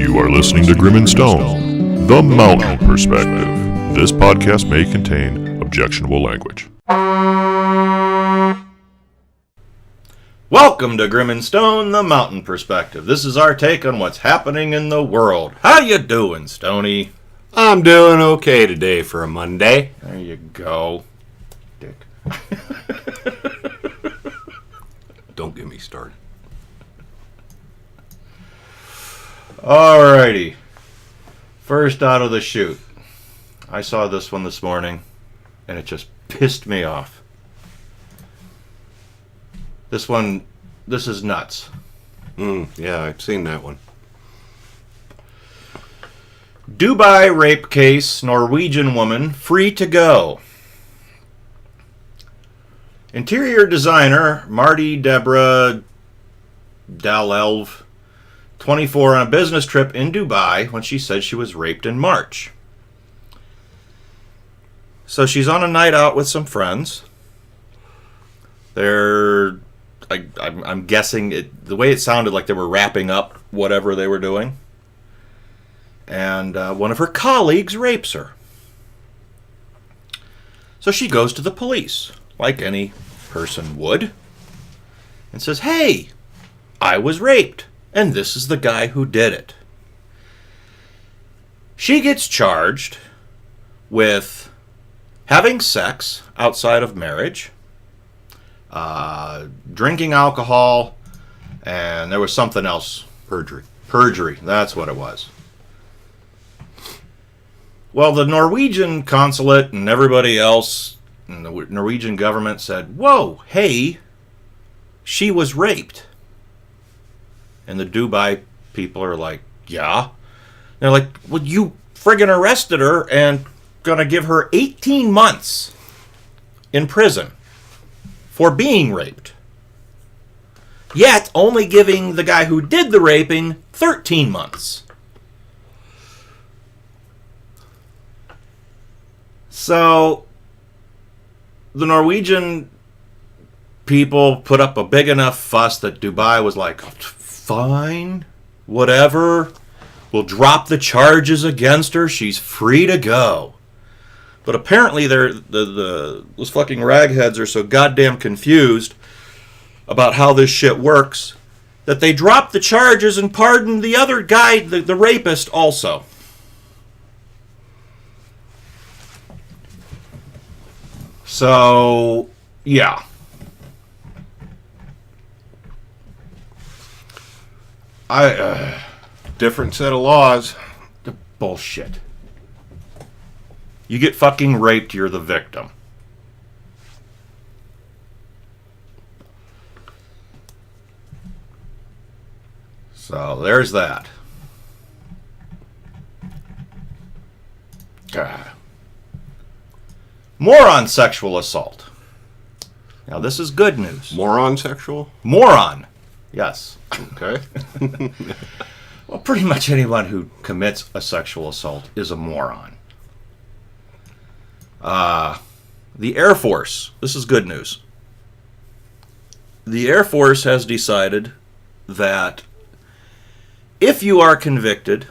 You are listening to Grim and Stone, the Mountain Perspective. This podcast may contain objectionable language. Welcome to Grim and Stone, the Mountain Perspective. This is our take on what's happening in the world. How you doing, Stoney? I'm doing okay today for a Monday. There you go, dick. Don't get me started. Alrighty. First out of the chute. I saw this one this morning, and it just pissed me off. This is nuts. Yeah, I've seen that one. Dubai rape case, Norwegian woman, free to go. Interior designer Marty Deborah Dalelv, 24, on a business trip in Dubai when she said she was raped in March. So she's on a night out with some friends. I'm guessing the way it sounded like they were wrapping up whatever they were doing. And one of her colleagues rapes her. So she goes to the police, like any person would, and says, "Hey, I was raped, and this is the guy who did it." She gets charged with having sex outside of marriage, drinking alcohol, and there was something else. Perjury, that's what it was. Well, the Norwegian consulate and everybody else in the Norwegian government said, "Whoa, hey, she was raped." And the Dubai people are like, "Yeah." They're like, "Well, you friggin' arrested her and gonna give her 18 months in prison for being raped. Yet only giving the guy who did the raping 13 months. So the Norwegian people put up a big enough fuss that Dubai was like, "Fine, whatever. We'll drop the charges against her. She's free to go." But apparently those fucking ragheads are so goddamn confused about how this shit works that they dropped the charges and pardoned the other guy, the rapist, also. So, yeah. Different set of laws. The bullshit. You get fucking raped, you're the victim. So, there's that. More on sexual assault. Now, this is good news. Moron sexual? Moron. Yes. Okay. Well, pretty much anyone who commits a sexual assault is a moron. The Air Force. This is good news. The Air Force has decided that if you are convicted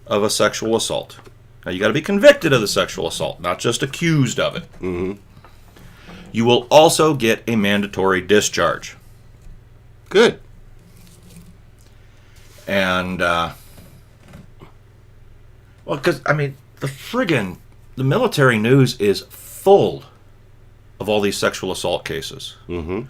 of a sexual assault, now you got to be convicted of the sexual assault, not just accused of it. Mm-hmm. You will also get a mandatory discharge. Good. And, well, because, I mean, the military news is full of all these sexual assault cases. Mm-hmm.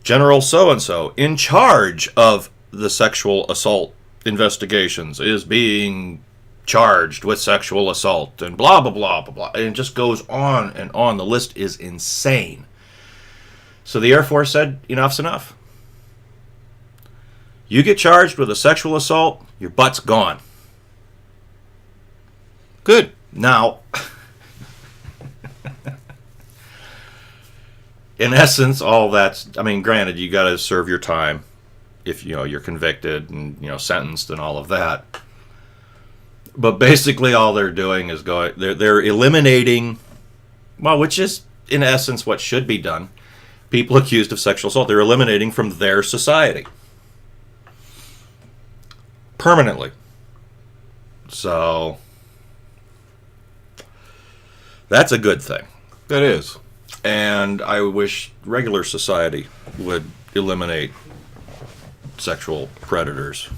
General so-and-so, in charge of the sexual assault investigations, is being charged with sexual assault, and blah, blah, blah, blah, blah. And it just goes on and on. The list is insane. So the Air Force said, enough's enough. You get charged with a sexual assault, your butt's gone. Good. Now, in essence, all that's, I mean, granted, you got to serve your time if, you're convicted and, sentenced and all of that. But basically all they're doing is they're eliminating, well, which is in essence what should be done. People accused of sexual assault, they're eliminating from their society. Permanently. So that's a good thing. That is. And I wish regular society would eliminate sexual predators.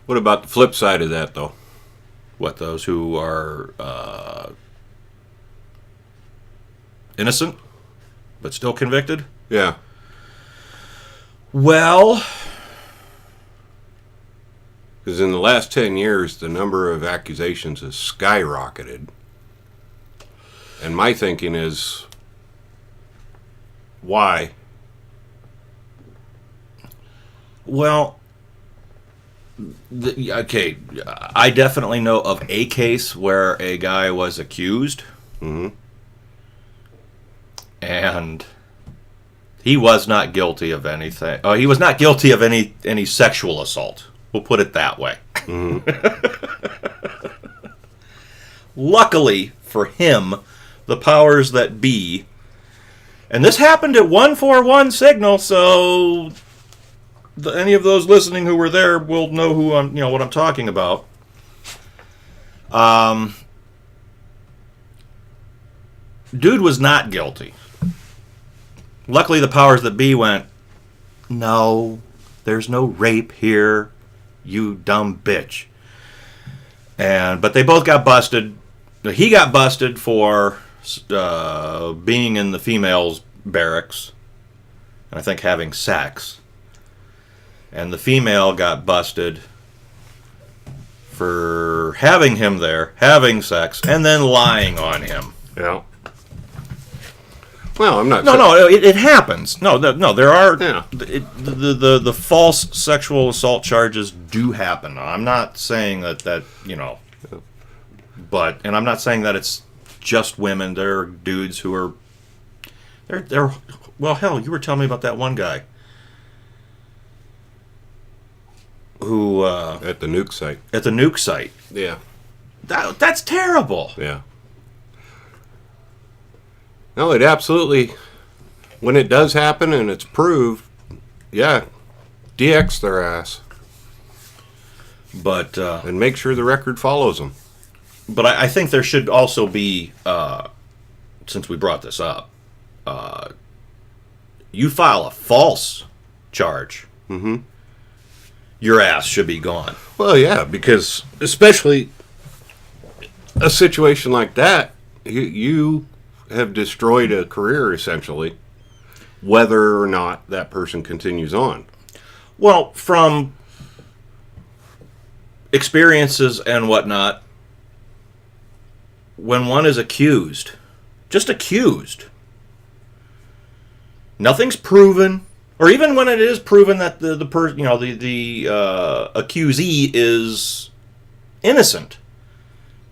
What about the flip side of that, though? What, those who are innocent but still convicted? Yeah. Well, Because in the last 10 years, the number of accusations has skyrocketed. And my thinking is, why? well, okay, I definitely know of a case where a guy was accused, Mm-hmm. and he was not guilty of anything. Oh, he was not guilty of any sexual assault. We'll put it that way. Luckily for him, the powers that be, and this happened at 141 Signal, so any of those listening who were there will know what I'm talking about. Dude was not guilty. Luckily, the powers that be went, no, there's no rape here, you dumb bitch. But they both got busted. He got busted for being in the females' barracks, and I think having sex. And the female got busted for having him there, having sex, and then lying on him. Yeah. Well, I'm not. No, it happens. No, there are Yeah. the false sexual assault charges do happen. I'm not saying that but I'm not saying that it's just women. There are dudes who are they're well, hell, you were telling me about that one guy who At the nuke site. at the nuke site. Yeah. That's terrible. Yeah. No, it absolutely, when it does happen and it's proved, yeah, DX their ass. But And make sure the record follows them. But I think there should also be, since we brought this up, you file a false charge, your ass should be gone. Well, yeah, because especially a situation like that, you have destroyed a career, essentially, whether or not that person continues on. Well, from experiences and whatnot, when one is accused, just accused, nothing's proven, or even when it is proven that the accusee is innocent,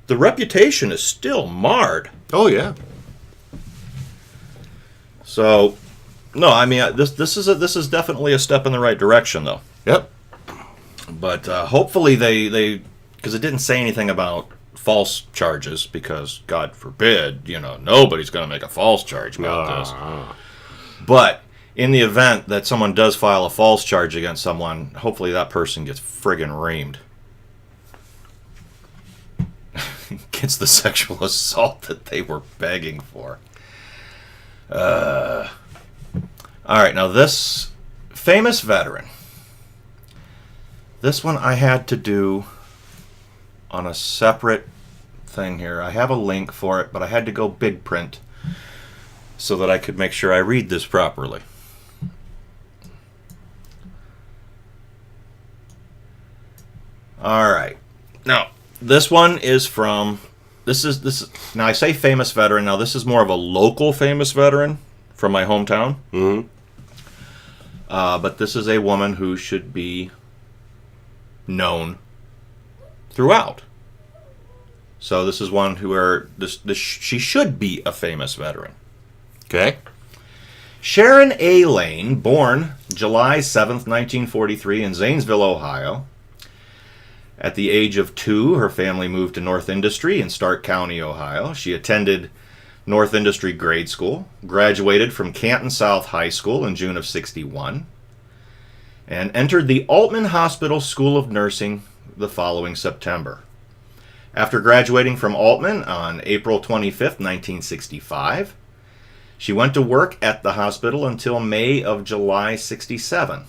the reputation is still marred. Oh, yeah. So, no, I mean this is definitely a step in the right direction, though. Yep. But hopefully they because it didn't say anything about false charges, because God forbid, nobody's going to make a false charge about this. But in the event that someone does file a false charge against someone, hopefully that person gets friggin' reamed. Gets the sexual assault that they were begging for. All right, now this famous veteran. This one I had to do on a separate thing here. I have a link for it, but I had to go big print so that I could make sure I read this properly. All right. Now, this one is from this now I say famous veteran. Now this is more of a local famous veteran from my hometown. Mm-hmm. But this is a woman who should be known throughout. So this is one she should be a famous veteran. Okay. Sharon A. Lane, born July 7th, 1943 in Zanesville, Ohio. At the age of 2, her family moved to North Industry in Stark County, Ohio. She attended North Industry grade school, graduated from Canton South High School in June of '61, and entered the Altman Hospital School of Nursing the following September. After graduating from Altman on April 25th, 1965, she went to work at the hospital until May of July 67,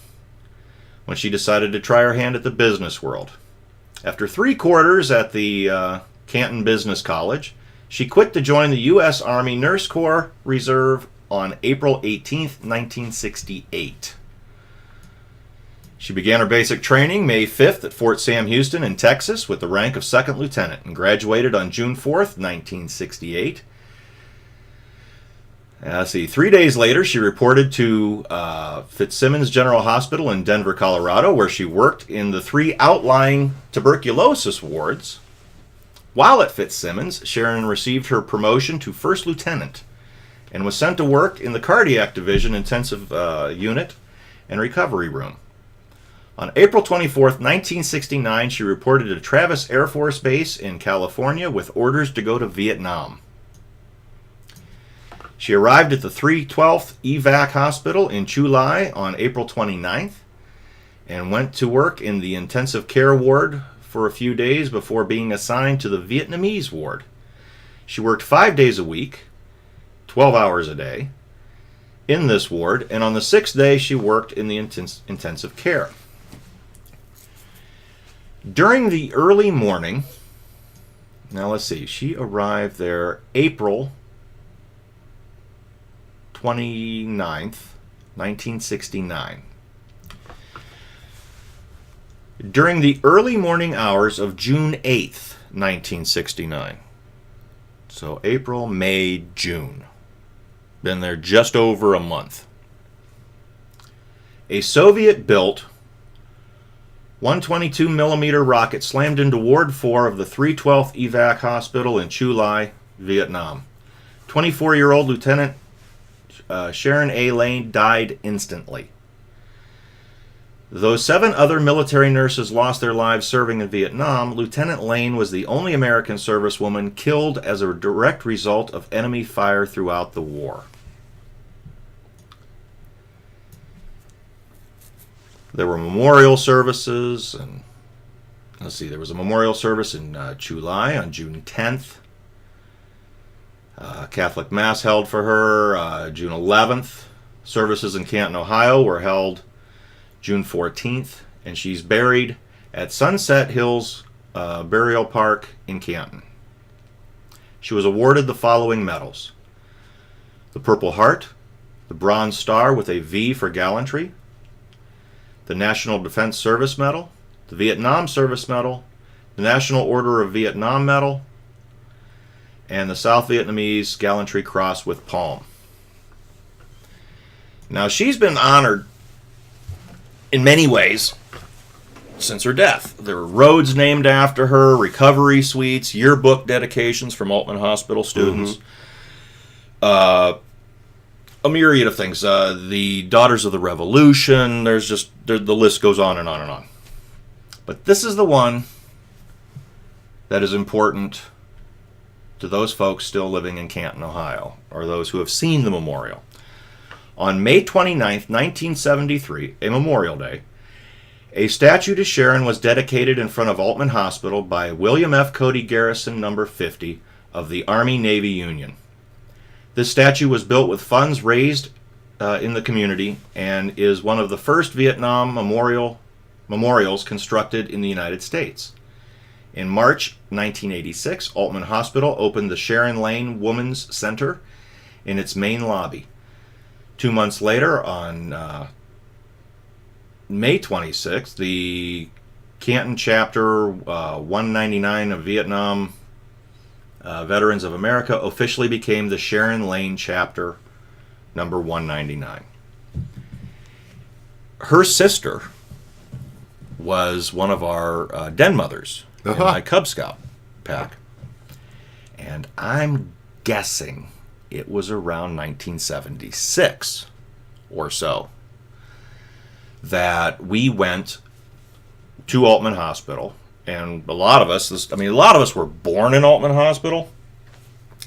when she decided to try her hand at the business world. After 3 quarters at the Canton Business College, she quit to join the U.S. Army Nurse Corps Reserve on April 18th, 1968. She began her basic training May 5th at Fort Sam Houston in Texas with the rank of 2nd lieutenant and graduated on June 4th, 1968. 3 days later, she reported to Fitzsimmons General Hospital in Denver, Colorado, where she worked in the 3 outlying tuberculosis wards. While at Fitzsimmons, Sharon received her promotion to 1st lieutenant and was sent to work in the cardiac division intensive unit and recovery room. On April 24th, 1969, she reported to Travis Air Force Base in California with orders to go to Vietnam. She arrived at the 312th Evac Hospital in Chu Lai on April 29th and went to work in the intensive care ward for a few days before being assigned to the Vietnamese ward. She worked 5 days a week, 12 hours a day, in this ward, and on the 6th day she worked in the intensive care. During the early morning, now let's see, she arrived there April 29th, 1969. During the early morning hours of June 8th, 1969. So April, May, June. Been there just over a month. A Soviet-built 122mm rocket slammed into Ward 4 of the 312th Evac Hospital in Chu Lai, Vietnam. 24-year-old Lieutenant Sharon A. Lane died instantly. Though 7 other military nurses lost their lives serving in Vietnam, Lieutenant Lane was the only American servicewoman killed as a direct result of enemy fire throughout the war. There were memorial services, and let's see, there was a memorial service in Chu Lai on June 10th. Catholic Mass held for her June 11th. Services in Canton, Ohio were held June 14th, and she's buried at Sunset Hills Burial Park in Canton. She was awarded the following medals: the Purple Heart, the Bronze Star with a V for gallantry, the National Defense Service Medal, the Vietnam Service Medal, the National Order of Vietnam Medal, and the South Vietnamese Gallantry Cross with Palm. Now, she's been honored in many ways since her death. There are roads named after her, recovery suites, yearbook dedications from Altman Hospital students, a myriad of things. The Daughters of the Revolution, the list goes on and on and on. But this is the one that is important to those folks still living in Canton, Ohio, or those who have seen the memorial. On May 29th, 1973, a Memorial Day, a statue to Sharon was dedicated in front of Altman Hospital by William F. Cody Garrison No. 50 of the Army-Navy Union. This statue was built with funds raised in the community and is one of the first Vietnam memorials constructed in the United States. In March 1986, Altman Hospital opened the Sharon Lane Women's Center in its main lobby. 2 months later, on May 26th, the Canton Chapter 199 of Vietnam Veterans of America officially became the Sharon Lane Chapter number 199. Her sister was one of our den mothers in my Cub Scout pack. And I'm guessing it was around 1976 or so that we went to Altman Hospital. And a lot of us were born in Altman Hospital,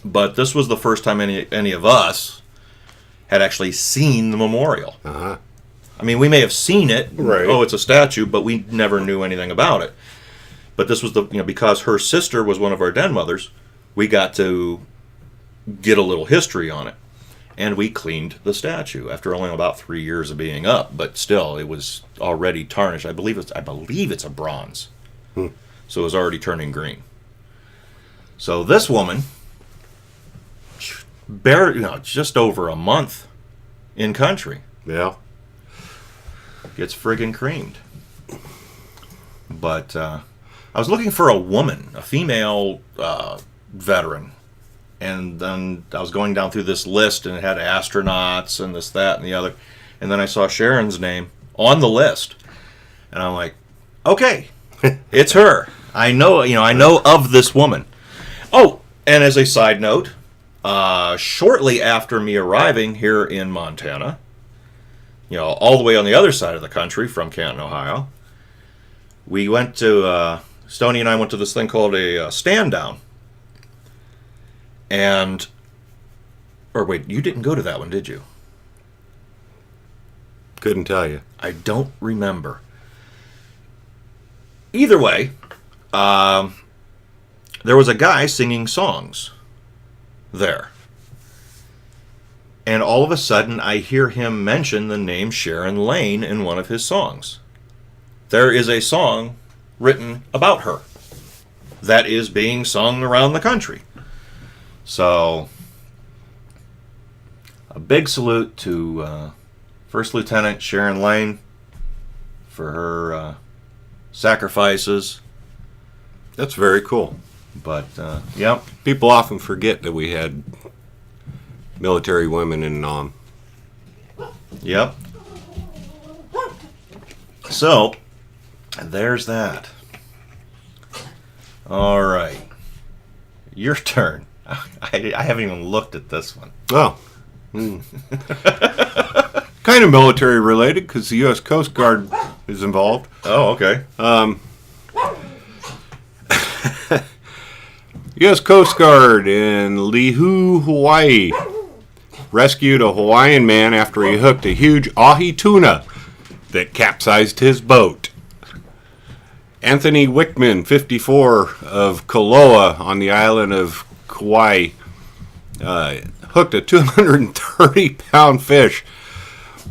but this was the first time any of us had actually seen the memorial. I mean, we may have seen it. Right. Oh, it's a statue, but we never knew anything about it. But this was because her sister was one of our den mothers, we got to get a little history on it. And we cleaned the statue after only about 3 years of being up, but still, it was already tarnished. I believe it's a bronze. So it was already turning green. So this woman, just over a month in country. Yeah. Gets friggin' creamed. But I was looking for a woman, a female veteran. And then I was going down through this list, and it had astronauts and this, that, and the other. And then I saw Sharon's name on the list. And I'm like, okay, it's her. I know of this woman. Oh, and as a side note, shortly after me arriving here in Montana, all the way on the other side of the country from Canton, Ohio, we went to, Stoney and I went to this thing called a stand down. Or wait, you didn't go to that one, did you? Couldn't tell you. I don't remember. Either way, there was a guy singing songs there. And all of a sudden, I hear him mention the name Sharon Lane in one of his songs. There is a song written about her that is being sung around the country. So, a big salute to First Lieutenant Sharon Lane for her sacrifices. That's very cool. But, yep. People often forget that we had military women in Nam. Yep. So, there's that. All right. Your turn. I haven't even looked at this one. Oh. Kind of military related because the U.S. Coast Guard is involved. Oh, okay. U.S. Coast Guard in Lihu, Hawaii rescued a Hawaiian man after he hooked a huge ahi tuna that capsized his boat. Anthony Wickman, 54, of Koloa on the island of Kauai, hooked a 230-pound fish,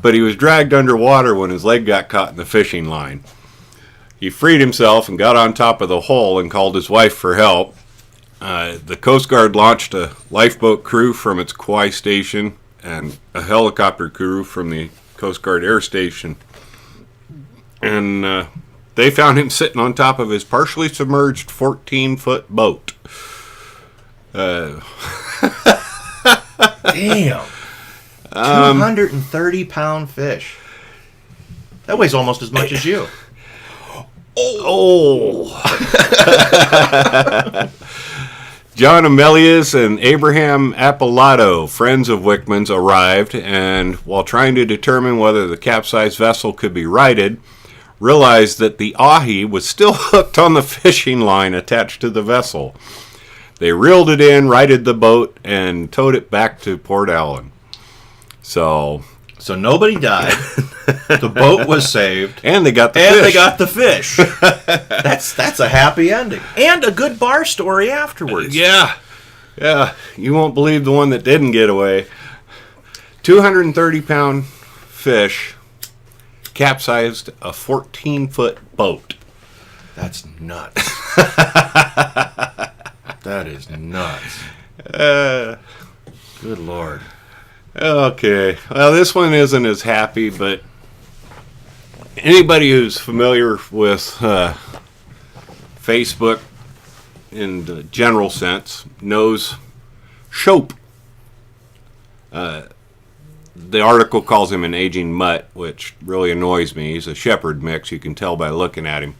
but he was dragged underwater when his leg got caught in the fishing line. He freed himself and got on top of the hull and called his wife for help. The Coast Guard launched a lifeboat crew from its Kauai station and a helicopter crew from the Coast Guard Air Station. And they found him sitting on top of his partially submerged 14-foot boat. Damn. 230-pound fish. That weighs almost as much as you. Oh. John Amelius and Abraham Appilato, friends of Wickman's, arrived, and while trying to determine whether the capsized vessel could be righted, realized that the ahi was still hooked on the fishing line attached to the vessel. They reeled it in, righted the boat, and towed it back to Port Allen. So nobody died. The boat was saved. And they got the fish. And they got the fish. That's a happy ending. And a good bar story afterwards. Yeah. You won't believe the one that didn't get away. 230-pound fish capsized a 14-foot boat. That's nuts. That is nuts. Good Lord. Okay. Well, this one isn't as happy, but anybody who's familiar with Facebook in the general sense knows Shoep. The article calls him an aging mutt, which really annoys me. He's a shepherd mix, you can tell by looking at him.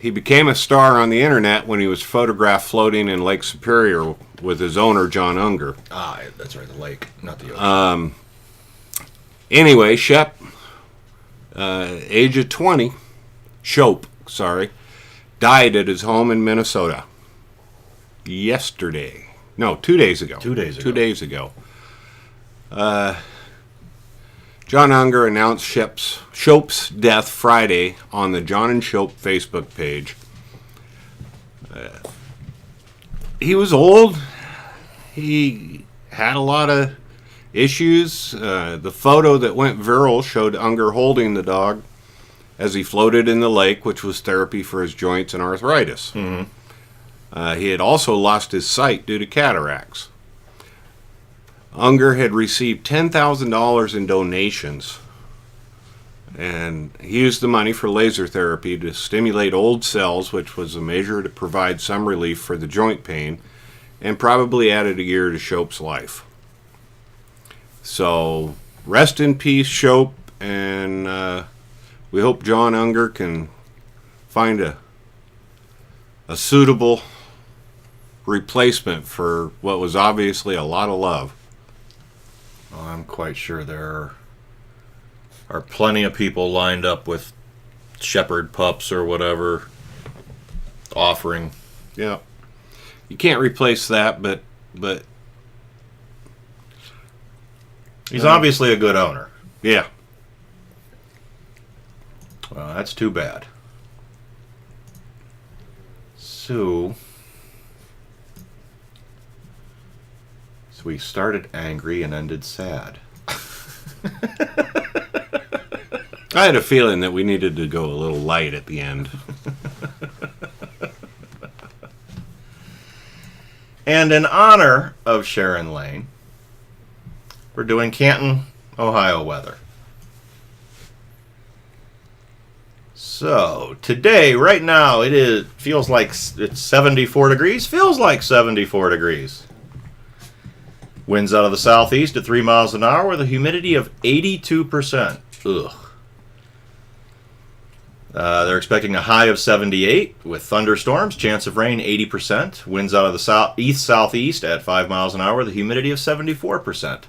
He became a star on the internet when he was photographed floating in Lake Superior with his owner, John Unger. Ah, that's right, the lake, not the ocean. Anyway, Shoep, age of 20, Shoep, died at his home in Minnesota yesterday. No, 2 days ago. 2 days ago. 2 days ago. John Unger announced Shoep's death Friday on the John and Shoep Facebook page. He was old. He had a lot of issues. The photo that went viral showed Unger holding the dog as he floated in the lake, which was therapy for his joints and arthritis. Mm-hmm. He had also lost his sight due to cataracts. Unger had received $10,000 in donations, and he used the money for laser therapy to stimulate old cells, which was a measure to provide some relief for the joint pain, and probably added a year to Shoep's life. So, rest in peace, Shoep, and we hope John Unger can find a suitable replacement for what was obviously a lot of love. Well, I'm quite sure there are plenty of people lined up with shepherd pups or whatever offering. Yeah. You can't replace that, but he's obviously a good owner. Yeah. Well, that's too bad. So we started angry and ended sad. I had a feeling that we needed to go a little light at the end. And in honor of Sharon Lane, we're doing Canton, Ohio weather. So today, right now, feels like it's 74 degrees. Feels like 74 degrees. Winds out of the southeast at 3 miles an hour with a humidity of 82%. Ugh. They're expecting a high of 78 with thunderstorms, chance of rain 80%. Winds out of the east-southeast at 5 miles an hour with a humidity of 74%.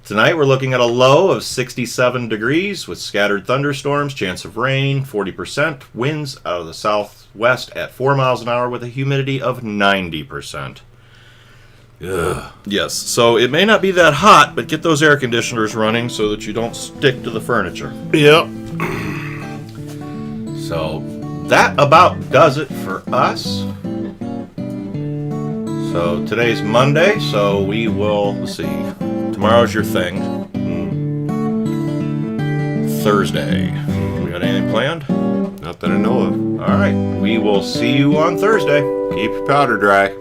Tonight we're looking at a low of 67 degrees with scattered thunderstorms, chance of rain 40%. Winds out of the southwest at 4 miles an hour with a humidity of 90%. Ugh. Yes, so it may not be that hot, but get those air conditioners running so that you don't stick to the furniture. Yep. So that about does it for us. So today's Monday, so we will, let's see, tomorrow's your thing. Thursday. We got anything planned? Not that I know of. All right, we will see you on Thursday. Keep your powder dry.